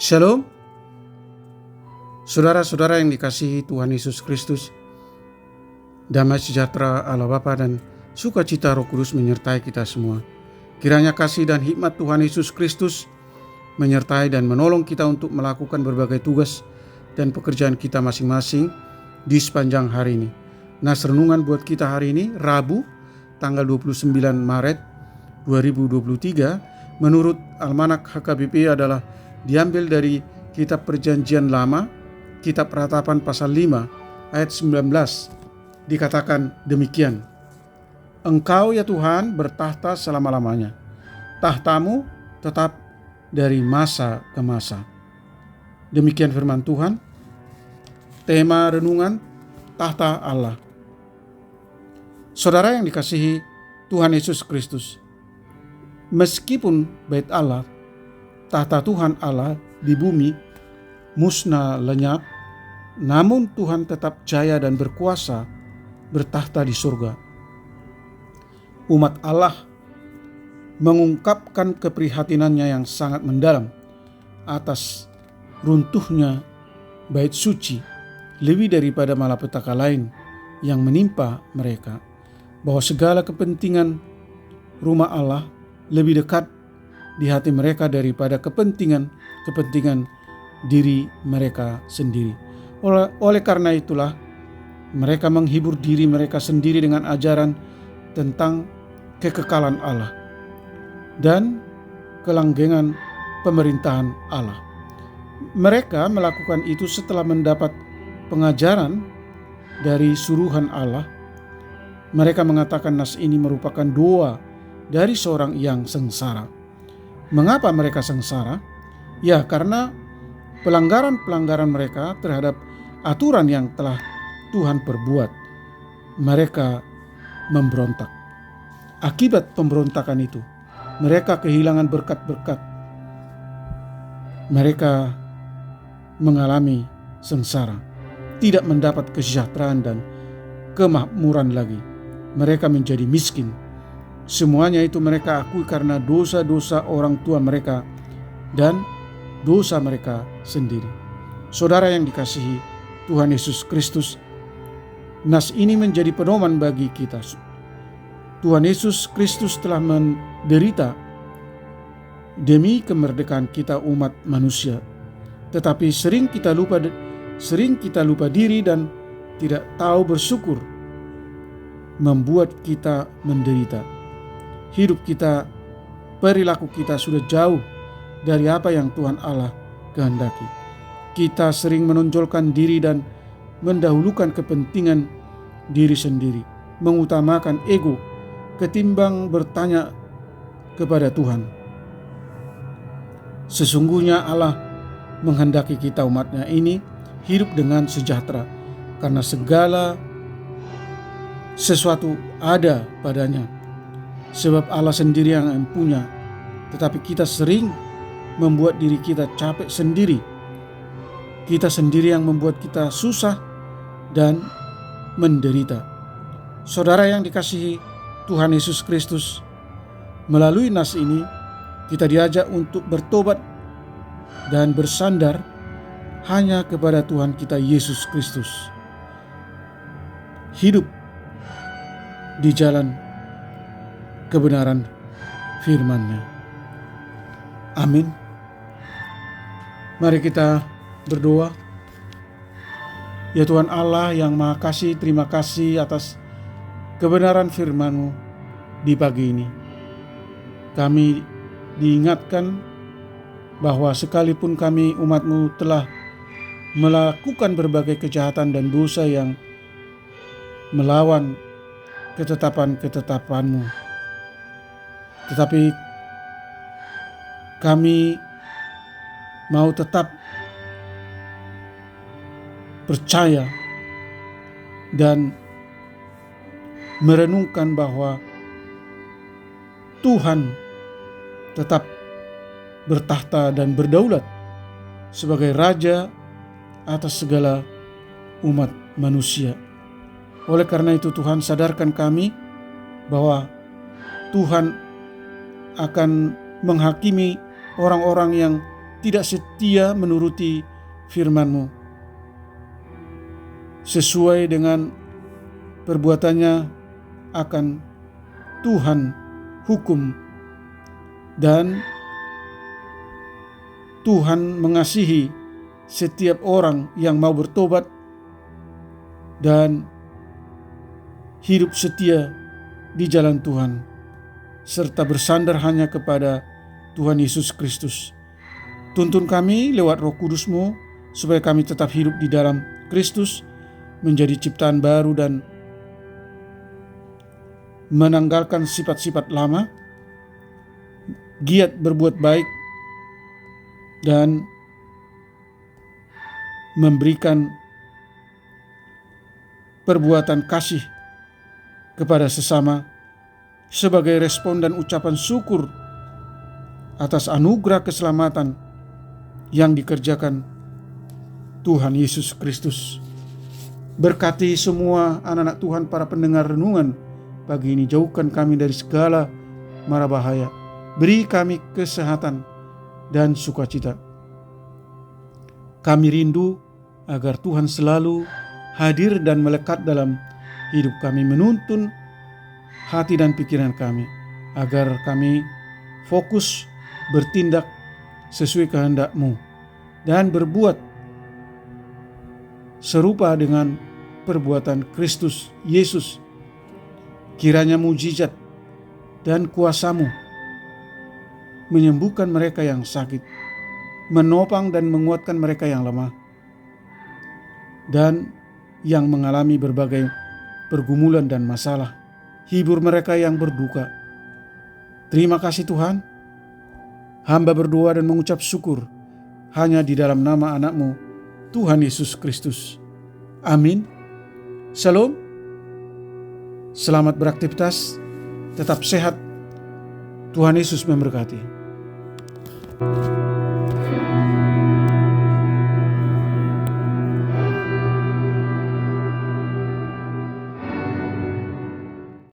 Shalom, saudara-saudara yang dikasihi Tuhan Yesus Kristus. Damai sejahtera Allah Bapa dan sukacita Roh Kudus menyertai kita semua. Kiranya kasih dan hikmat Tuhan Yesus Kristus menyertai dan menolong kita untuk melakukan berbagai tugas dan pekerjaan kita masing-masing di sepanjang hari ini. Nas renungan buat kita hari ini, Rabu, tanggal 29 Maret 2023, menurut Almanak HKBP adalah diambil dari Kitab Perjanjian Lama, Kitab Ratapan pasal 5 ayat 19. Dikatakan demikian, Engkau ya Tuhan bertahta selama-lamanya, tahtamu tetap dari masa ke masa. Demikian firman Tuhan. Tema renungan, tahta Allah. Saudara yang dikasihi Tuhan Yesus Kristus, meskipun bait Allah, tahta Tuhan Allah di bumi musnah lenyap, namun Tuhan tetap jaya dan berkuasa bertahta di surga. Umat Allah mengungkapkan keprihatinannya yang sangat mendalam atas runtuhnya bait suci, lebih daripada malapetaka lain yang menimpa mereka, bahwa segala kepentingan rumah Allah lebih dekat di hati mereka daripada kepentingan diri mereka sendiri. Oleh karena itulah mereka menghibur diri mereka sendiri dengan ajaran tentang kekekalan Allah dan kelanggengan pemerintahan Allah. Mereka melakukan itu setelah mendapat pengajaran dari suruhan Allah. Mereka mengatakan nas ini merupakan doa dari seorang yang sengsara. Mengapa mereka sengsara? Ya, karena pelanggaran-pelanggaran mereka terhadap aturan yang telah Tuhan perbuat. Mereka memberontak. Akibat pemberontakan itu, mereka kehilangan berkat-berkat. Mereka mengalami sengsara, tidak mendapat kesejahteraan dan kemakmuran lagi. Mereka menjadi miskin. Semuanya itu mereka akui karena dosa-dosa orang tua mereka dan dosa mereka sendiri. Saudara yang dikasihi Tuhan Yesus Kristus, nas ini menjadi pedoman bagi kita. Tuhan Yesus Kristus telah menderita demi kemerdekaan kita umat manusia. Tetapi sering kita lupa diri dan tidak tahu bersyukur, membuat kita menderita. Hidup kita, perilaku kita sudah jauh dari apa yang Tuhan Allah kehendaki. Kita sering menonjolkan diri dan mendahulukan kepentingan diri sendiri, mengutamakan ego ketimbang bertanya kepada Tuhan. Sesungguhnya Allah menghendaki kita umatnya ini hidup dengan sejahtera, karena segala sesuatu ada padanya. Sebab Allah sendiri yang punya, tetapi kita sering membuat diri kita capek sendiri. Kita sendiri yang membuat kita susah dan menderita. Saudara yang dikasihi Tuhan Yesus Kristus, melalui nas ini kita diajak untuk bertobat dan bersandar hanya kepada Tuhan kita Yesus Kristus. Hidup di jalan kebenaran firman-Nya. Amin. Mari kita berdoa. Ya Tuhan Allah yang Maha Kasih, terima kasih atas kebenaran firman-Mu di pagi ini. Kami diingatkan bahwa sekalipun kami umat-Mu telah melakukan berbagai kejahatan dan dosa yang melawan ketetapan-ketetapan-Mu, tetapi kami mau tetap percaya dan merenungkan bahwa Tuhan tetap bertahta dan berdaulat sebagai Raja atas segala umat manusia. Oleh karena itu Tuhan, sadarkan kami bahwa Tuhan akan menghakimi orang-orang yang tidak setia menuruti firman-Mu. Sesuai dengan perbuatannya akan Tuhan hukum, dan Tuhan mengasihi setiap orang yang mau bertobat dan hidup setia di jalan Tuhan, serta bersandar hanya kepada Tuhan Yesus Kristus. Tuntun kami lewat Roh Kudus-Mu, supaya kami tetap hidup di dalam Kristus, menjadi ciptaan baru dan menanggalkan sifat-sifat lama, giat berbuat baik, dan memberikan perbuatan kasih kepada sesama sebagai respon dan ucapan syukur atas anugerah keselamatan yang dikerjakan Tuhan Yesus Kristus. Berkati semua anak-anak Tuhan, para pendengar renungan pagi ini. Jauhkan kami dari segala mara bahaya. Beri kami kesehatan dan sukacita. Kami rindu agar Tuhan selalu hadir dan melekat dalam hidup kami, menuntun hati dan pikiran kami, agar kami fokus bertindak sesuai kehendak-Mu dan berbuat serupa dengan perbuatan Kristus Yesus. Kiranya mujizat dan kuasa-Mu menyembuhkan mereka yang sakit, menopang dan menguatkan mereka yang lemah, dan yang mengalami berbagai pergumulan dan masalah. Hibur mereka yang berduka. Terima kasih Tuhan. Hamba berdoa dan mengucap syukur hanya di dalam nama anak-Mu, Tuhan Yesus Kristus. Amin. Shalom. Selamat beraktivitas. Tetap sehat. Tuhan Yesus memberkati.